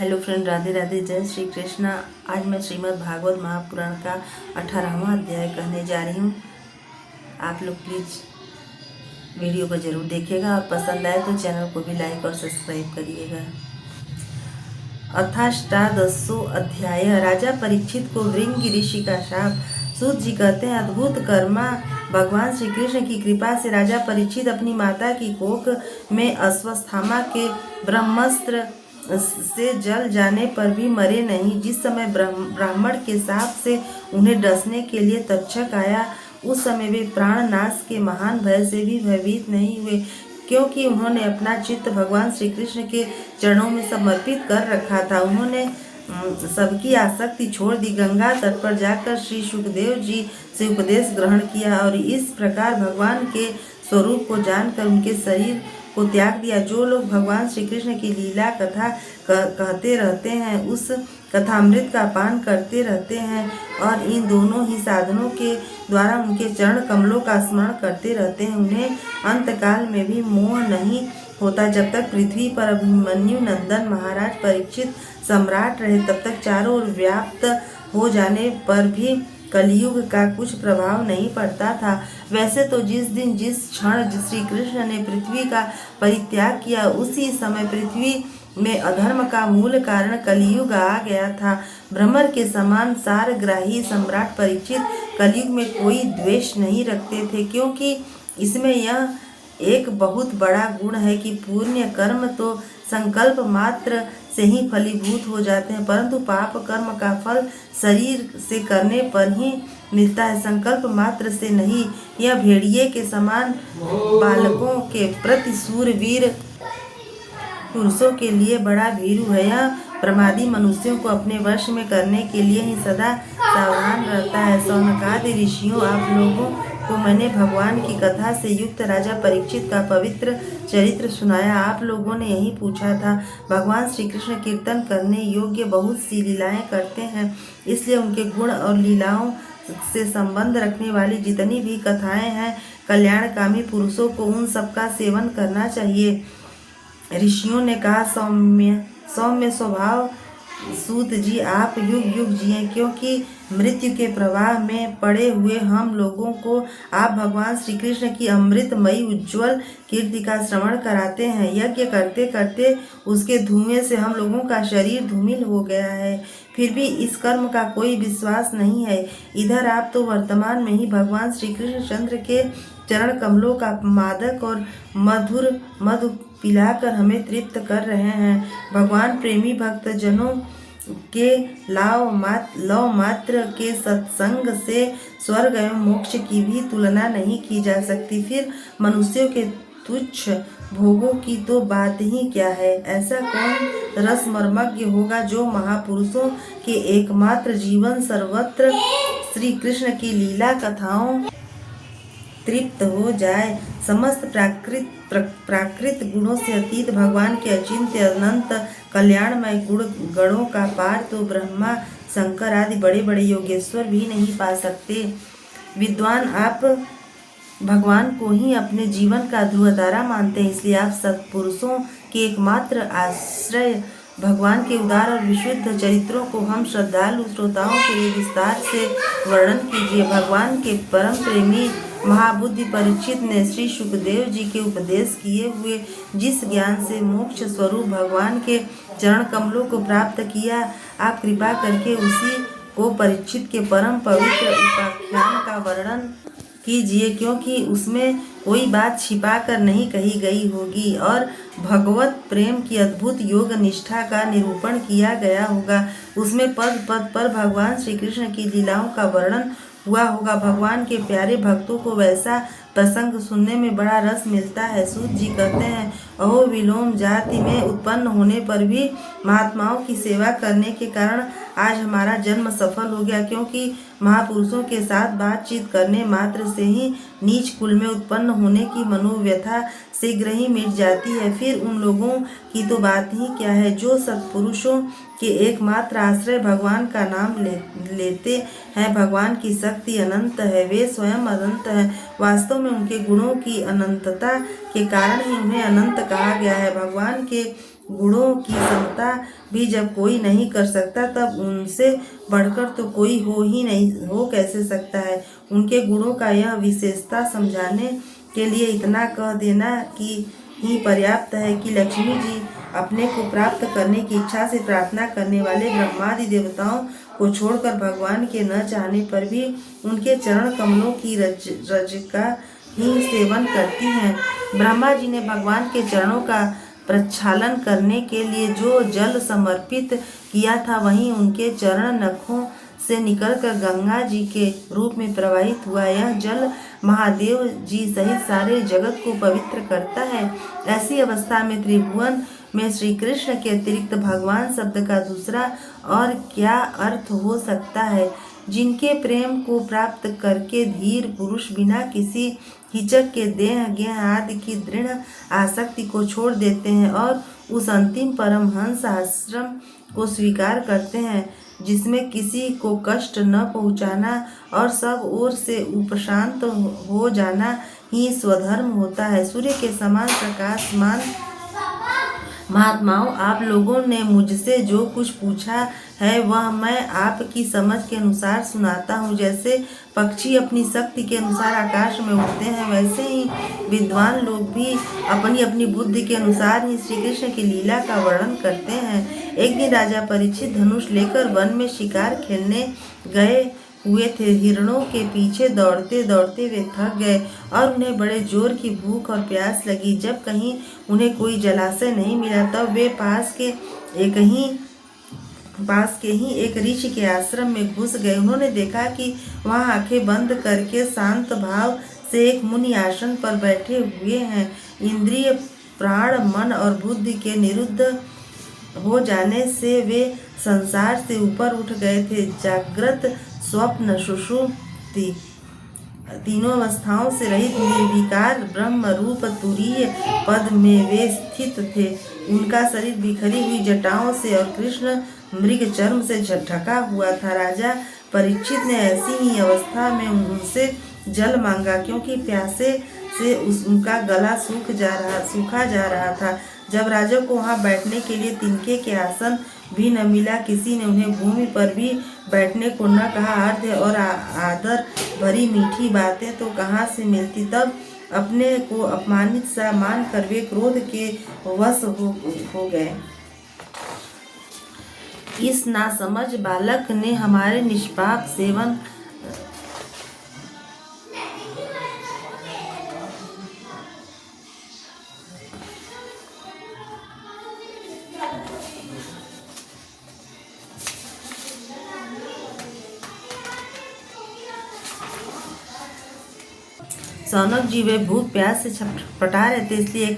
Hello friend, Radhe Radhe, जय श्री कृष्णा। आज मैं श्रीमद् भागवत महापुराण का 18वां अध्याय कहने जा रही हूँ। आप लोग प्लीज़ वीडियो को जरूर देखिएगा और पसंद आए तो चैनल को भी लाइक और सब्सक्राइब करिएगा। अथाष्टादशो अध्याय। राजा परीक्षित को भृंगी ऋषि का शाप। सूत जी कहते हैं, अद्भुत कर्मा भगवान श्री कृष्ण की कृपा से राजा परीक्षित अपनी माता की कोख में अश्वस्थामा के ब्रह्मास्त्र से जल जाने पर भी मरे नहीं। जिस समय ब्राह्मण के साप से उन्हें डसने के लिए तक्षक आया, उस समय वे प्राण नाश के महान भय से भी भयभीत नहीं हुए, क्योंकि उन्होंने अपना चित्त भगवान श्री कृष्ण के चरणों में समर्पित कर रखा था। उन्होंने सबकी आसक्ति छोड़ दी, गंगा तट पर जाकर श्री सुखदेव जी से उपदेश ग्रहण किया और इस प्रकार भगवान के स्वरूप को जानकर उनके शरीर को त्याग दिया। जो लोग भगवान श्री कृष्ण की लीला कथा कहते रहते हैं, उस कथामृत का पान करते रहते हैं और इन दोनों ही साधनों के द्वारा उनके चरण कमलों का स्मरण करते रहते हैं, उन्हें अंतकाल में भी मोह नहीं होता। जब तक पृथ्वी पर अभिमन्यु नंदन महाराज परीक्षित सम्राट रहे, तब तक चारों ओर व्याप्त हो जाने पर भी कलयुग का कुछ प्रभाव नहीं पड़ता था। वैसे तो जिस दिन जिस क्षण श्री कृष्ण ने पृथ्वी का परित्याग किया, उसी समय पृथ्वी में अधर्म का मूल कारण कलयुग आ गया था। भ्रमर के समान सारग्राही सम्राट परीक्षित कलयुग में कोई द्वेष नहीं रखते थे, क्योंकि इसमें यह एक बहुत बड़ा गुण है कि पुण्य कर्म तो संकल्प मात्र से ही फलीभूत हो जाते हैं, परंतु पाप कर्म का फल शरीर से करने पर ही मिलता है, संकल्प मात्र से नहीं। यह भेड़िए के समान बालकों के प्रति सूरवीर पुरुषों के लिए बड़ा भीरू है। यह प्रमादी मनुष्यों को अपने वश में करने के लिए ही सदा सावधान रहता है। सौनकादि ऋषियों, आप लोगों को मैंने भगवान की कथा से युक्त राजा परीक्षित का पवित्र चरित्र सुनाया। आप लोगों ने यही पूछा था। भगवान श्री कृष्ण कीर्तन करने योग्य बहुत सी लीलाएं करते हैं, इसलिए उनके गुण और लीलाओं से संबंध रखने वाली जितनी भी कथाएं हैं, कल्याणकामी पुरुषों को उन सबका सेवन करना चाहिए। ऋषियों ने कहा, सौम्य स्वभाव सूत जी, आप युग युग जिए, क्योंकि मृत्यु के प्रवाह में पड़े हुए हम लोगों को आप भगवान श्री कृष्ण की अमृतमयी उज्ज्वल कीर्ति का श्रवण कराते हैं। यज्ञ करते करते उसके धुएं से हम लोगों का शरीर धूमिल हो गया है, फिर भी इस कर्म का कोई विश्वास नहीं है। इधर आप तो वर्तमान में ही भगवान श्री कृष्ण चंद्र के चरण कमलों का मादक और मधुर मधु पिलाकर हमें तृप्त कर रहे हैं। भगवान प्रेमी भक्त जनों के लव मात्र के सत्संग से स्वर्ग एवं मोक्ष की भी तुलना नहीं की जा सकती। फिर मनुष्यों के तुच्छ भोगों की तो बात ही क्या है। ऐसा कौन रसमर्मज्ञ होगा जो महापुरुषों के एकमात्र जीवन सर्वत्र श्री कृष्ण की लीला कथाओं तृप्त हो जाए। समस्त प्राकृत गुणों से अतीत भगवान के अचिंत्य अनंत कल्याणमय गणों का पार तो ब्रह्मा शंकर आदि बड़े बड़े योगेश्वर भी नहीं पा सकते। विद्वान, आप भगवान को ही अपने जीवन का ध्रुवतारा मानते हैं, इसलिए आप सत्पुरुषों के एकमात्र आश्रय भगवान के उदार और विशुद्ध चरित्रों को हम श्रद्धालु श्रोताओं के लिए विस्तार से वर्णन कीजिए। भगवान के परम प्रेमी महाबुद्धि परीक्षित ने श्री सुखदेव जी के उपदेश किए हुए जिस ज्ञान से मोक्ष स्वरूप भगवान के चरण कमलों को प्राप्त किया, आप कृपा करके उसी को परीक्षित के परम पवित्र उपाख्यान का वर्णन कीजिए, क्योंकि उसमें कोई बात छिपा कर नहीं कही गई होगी और भगवत प्रेम की अद्भुत योग निष्ठा का निरूपण किया गया होगा। उसमें पद पद पर भगवान श्री कृष्ण की लीलाओं का वर्णन हुआ होगा। भगवान के प्यारे भक्तों को वैसा प्रसंग सुनने में बड़ा रस मिलता है। सूत जी कहते हैं, अहो विलोम जाति में उत्पन्न होने पर भी महात्माओं की सेवा करने के कारण आज हमारा जन्म सफल हो गया, क्योंकि महापुरुषों के साथ बातचीत करने मात्र से ही नीच कुल में उत्पन्न होने की मनोव्यथा शीघ्र ही मिट जाती है। फिर उन लोगों की तो बात ही क्या है जो सत्पुरुषों के एकमात्र आश्रय भगवान का नाम लेते हैं। भगवान की शक्ति अनंत है, वे स्वयं अनंत है। वास्तव में उनके गुणों की अनंतता के कारण ही उन्हें अनंत कहा गया है। भगवान के गुणों की समता भी जब कोई नहीं कर सकता, तब उनसे बढ़कर तो कोई हो कैसे सकता है। उनके गुणों का यह विशेषता समझाने के लिए इतना कह देना कि ही पर्याप्त है कि लक्ष्मी जी अपने को प्राप्त करने की इच्छा से प्रार्थना करने वाले ब्रह्मादि देवताओं को छोड़कर भगवान के न चाहने पर भी उनके चरण कमलों की रज का ही सेवन करती हैं। ब्रह्मा जी ने भगवान के चरणों का प्रक्षालन करने के लिए जो जल समर्पित किया था, वहीं उनके चरण नखों से निकलकर गंगा जी के रूप में प्रवाहित हुआ। यह जल महादेव जी सहित सारे जगत को पवित्र करता है। ऐसी अवस्था में त्रिभुवन में श्री कृष्ण के अतिरिक्त भगवान शब्द का दूसरा और क्या अर्थ हो सकता है। जिनके प्रेम को प्राप्त करके धीर पुरुष बिना किसी हिचक के देह गेह आदि की दृढ़ आसक्ति को छोड़ देते हैं और उस अंतिम परमहंस आश्रम को स्वीकार करते हैं, जिसमें किसी को कष्ट न पहुंचाना और सब ओर से उपशांत हो जाना ही स्वधर्म होता है। सूर्य के समान प्रकाशमान महात्माओं, आप लोगों ने मुझसे जो कुछ पूछा है वह मैं आपकी समझ के अनुसार सुनाता हूँ। जैसे पक्षी अपनी शक्ति के अनुसार आकाश में उड़ते हैं, वैसे ही विद्वान लोग भी अपनी अपनी बुद्धि के अनुसार ही श्री कृष्ण की लीला का वर्णन करते हैं। एक दिन राजा परीक्षित धनुष लेकर वन में शिकार खेलने गए हुए थे। हिरणों के पीछे दौड़ते दौड़ते वे थक गए और उन्हें बड़े जोर की भूख और प्यास लगी। जब कहीं उन्हें कोई जलाशय नहीं मिला, तब वे पास के ही एक ऋषि के आश्रम में घुस गए। उन्होंने देखा कि वहां आंखें बंद करके शांत भाव से एक मुनि आसन पर बैठे हुए हैं। इंद्रिय, प्राण, मन और बुद्धि के निरुद्ध हो जाने से वे संसार से ऊपर उठ गए थे। जागृत, स्वप्न, सुषुप्ति तीनों अवस्थाओं से रहित निर्विकार ब्रह्म रूप तुरीय पद में वे स्थित थे। उनका शरीर बिखरी हुई जटाओं से और कृष्ण मृग चर्म से ढका हुआ था। राजा परीक्षित ने ऐसी ही अवस्था में उनसे जल मांगा, क्योंकि प्यासे से उनका गला सूखा जा रहा था। जब राजा को वहां बैठने के लिए तिनके के आसन भी न मिला, किसी ने उन्हें भूमि पर भी बैठने को न कहा। अर्थ और आदर भरी मीठी बातें तो कहाँ से मिलती। तब अपने को अपमानित सा मानकर वे क्रोध के वश हो गए। इस नासमझ बालक ने हमारे निष्पाप सेवन सौनक जी वे भूख प्यास से छटपटा रहे थे, इसलिए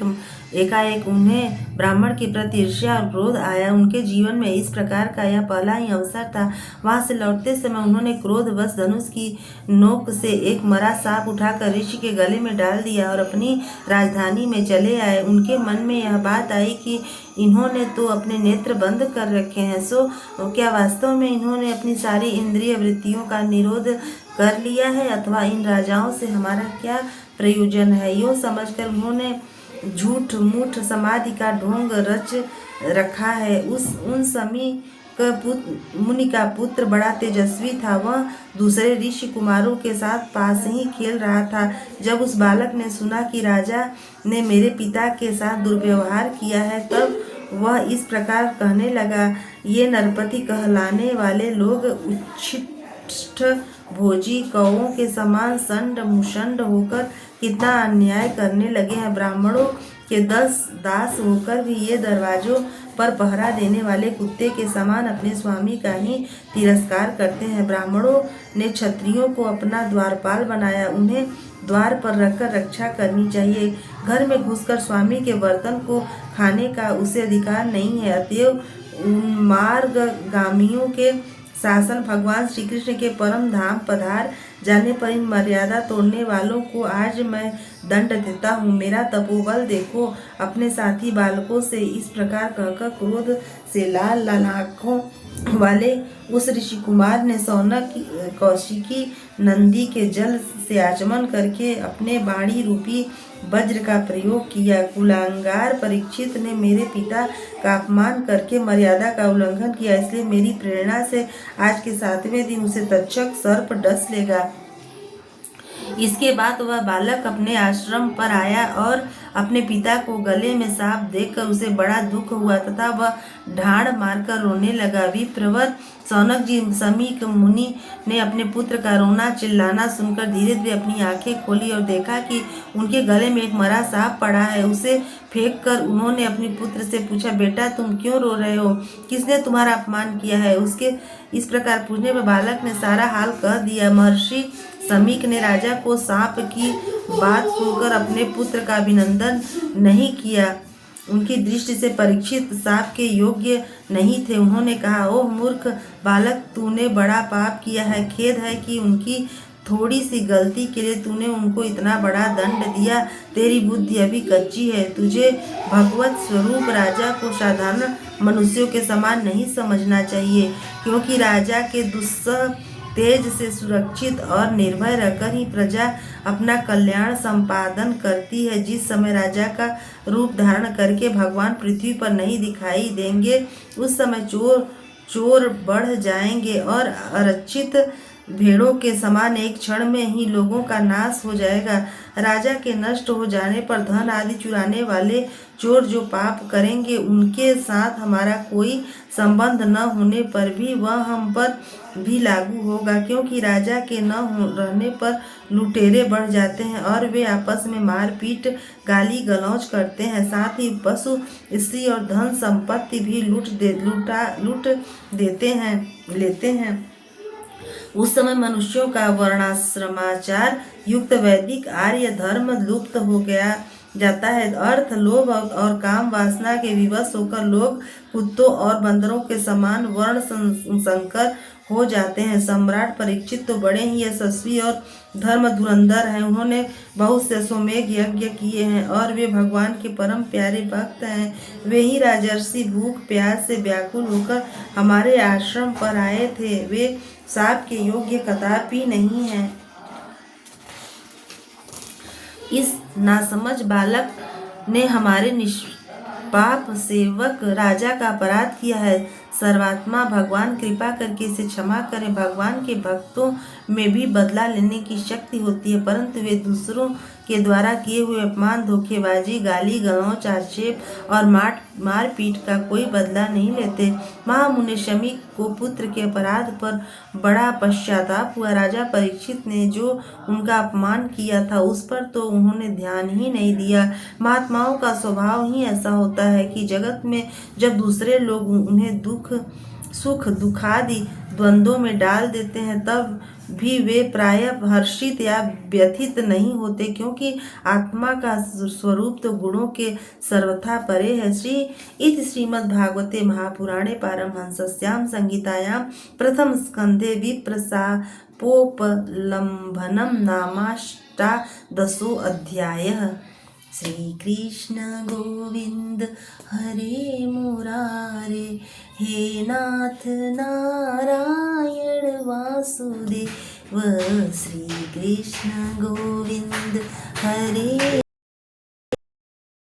एकाएक उन्हें ब्राह्मण के प्रति ईर्ष्या और क्रोध आया। उनके जीवन में इस प्रकार का यह पहला ही अवसर था। वहां से लौटते समय उन्होंने क्रोधवश धनुष की नोक से एक मरा सांप उठाकर ऋषि के गले में डाल दिया और अपनी राजधानी में चले आए। उनके मन में यह बात आई कि इन्होंने तो अपने नेत्र बंद कर रखे हैं, सो क्या वास्तव में इन्होंने अपनी सारी इंद्रिय वृत्तियों का निरोध कर लिया है, अथवा इन राजाओं से हमारा क्या प्रयोजन है। यूँ समझकर उन्होंने झूठ मूठ समाधि का ढोंग रच रखा है। उन समी मुनि का पुत्र बड़ा तेजस्वी था। वह दूसरे ऋषि कुमारों के साथ पास ही खेल रहा था। जब उस बालक ने सुना कि राजा ने मेरे पिता के साथ दुर्व्यवहार किया है, तब वह इस प्रकार कहने लगा, ये नरपति कहलाने वाले लोग उच्छिष्ट भोजी कौओं के समान संड मुशंड होकर कितना अन्याय करने लगे हैं। ब्राह्मणों के 10 दास होकर भी ये दरवाजों पर पहरा देने वाले कुत्ते के समान अपने स्वामी का ही तिरस्कार करते हैं। ब्राह्मणों ने क्षत्रियों को अपना द्वारपाल बनाया, उन्हें द्वार पर रखकर रक्षा करनी चाहिए। घर में घुसकर स्वामी के बर्तन को खाने का उसे अधिकार नहीं है। अतएव उन्मार्गगामियों के शासन भगवान श्री कृष्ण के परम धाम पधार जाने पर इन मर्यादा तोड़ने वालों को आज मैं दंड देता हूँ। मेरा तपोबल देखो। अपने साथी बालकों से इस प्रकार कहकर क्रोध से लाल लाल आँखों वाले उस ऋषि कुमार ने सौनक कौशिकी नंदी के जल से आचमन करके अपने वाणी रूपी वज्र का प्रयोग किया। कुलांगार परीक्षित ने मेरे पिता का अपमान करके मर्यादा का उल्लंघन किया, इसलिए मेरी प्रेरणा से आज के 7वें दिन उसे तक्षक सर्प डस लेगा। इसके बाद वह बालक अपने आश्रम पर आया और अपने पिता को गले में सांप देखकर उसे बड़ा दुख हुआ तथा वह ढाड़ मारकर रोने लगा। विप्रवर सौनक जी समीक मुनि ने अपने पुत्र का रोना चिल्लाना सुनकर धीरे धीरे अपनी आंखें खोली और देखा कि उनके गले में एक मरा सांप पड़ा है। उसे फेंक कर उन्होंने अपने पुत्र से पूछा, बेटा तुम क्यों रो रहे हो? किसने तुम्हारा अपमान किया है? उसके इस प्रकार पूछने पर बालक ने सारा हाल कह दिया। महर्षि समीक ने राजा को सांप की बात सुनकर अपने पुत्र का अभिनंदन नहीं किया। उनकी दृष्टि से परीक्षित सांप के योग्य नहीं थे। उन्होंने कहा, ओह मूर्ख बालक, तूने बड़ा पाप किया है। खेद है कि उनकी थोड़ी सी गलती के लिए तूने उनको इतना बड़ा दंड दिया। तेरी बुद्धि अभी कच्ची है। तुझे भगवत स्वरूप राजा को साधारण मनुष्यों के समान नहीं समझना चाहिए, क्योंकि राजा के दुस्सह तेज से सुरक्षित और निर्भय रहकर ही प्रजा अपना कल्याण संपादन करती है। जिस समय राजा का रूप धारण करके भगवान पृथ्वी पर नहीं दिखाई देंगे, उस समय चोर बढ़ जाएंगे और आरक्षित भेड़ों के समान एक क्षण में ही लोगों का नाश हो जाएगा। राजा के नष्ट हो जाने पर धन आदि चुराने वाले चोर जो पाप करेंगे, उनके साथ हमारा कोई संबंध न होने पर भी वह हम पर भी लागू होगा, क्योंकि राजा के न रहने पर लुटेरे बढ़ जाते हैं और वे आपस में मारपीट गाली गलौज करते हैं। साथ ही पशु, स्त्री और धन संपत्ति भी लूट लेते हैं। उस समय मनुष्यों का वर्णाश्रमाचार युक्त वैदिक आर्य धर्म लुप्त हो गया जाता है। अर्थ, लोभ और काम वासना के विवश होकर लोग कुत्तों और बंदरों के समान वर्ण संकर हो जाते हैं। सम्राट परीक्षित तो बड़े ही यशस्वी और धर्म धुरंधर हैं। उन्होंने बहुत से अश्वमेध यज्ञ किए हैं और वे भगवान के परम प्यारे भक्त हैं। वे ही राजर्षि भूख प्यास से व्याकुल होकर हमारे आश्रम पर आए थे। वे सांप के योग्य कदापि नहीं हैं। इस नासमझ बालक ने हमारे निष्पाप सेवक राजा का अपराध किया है। सर्वात्मा भगवान कृपा करके इसे क्षमा करें। भगवान के भक्तों में भी बदला लेने की शक्ति होती है, परंतु वे दूसरों के द्वारा किए हुए अपमान, धोखेबाजी, गाली गलौज, आक्षेप और मारपीट का कोई बदला नहीं लेते। महामुनि शमी को पुत्र के अपराध पर बड़ा पश्चाताप हुआ। राजा परीक्षित ने जो उनका अपमान किया था उस पर तो उन्होंने ध्यान ही नहीं दिया। महात्माओं का स्वभाव ही ऐसा होता है कि जगत में जब दूसरे लोग उन्हें सुख दुखादि द्वंद्वों में डाल देते हैं, तब भी वे प्रायः हर्षित या व्यथित नहीं होते, क्योंकि आत्मा का स्वरूप तो गुणों के सर्वथा परे है। श्रीमद्भागवते महापुराणे पारमहंस्यां संहितायां प्रथम स्कंधे विप्रशापोपलम्भनं नामाष्टादशो अध्यायः। श्री कृष्ण गोविंद हरे मुरारे, हे नाथ नारायण वासुदेव। श्री कृष्ण गोविंद हरे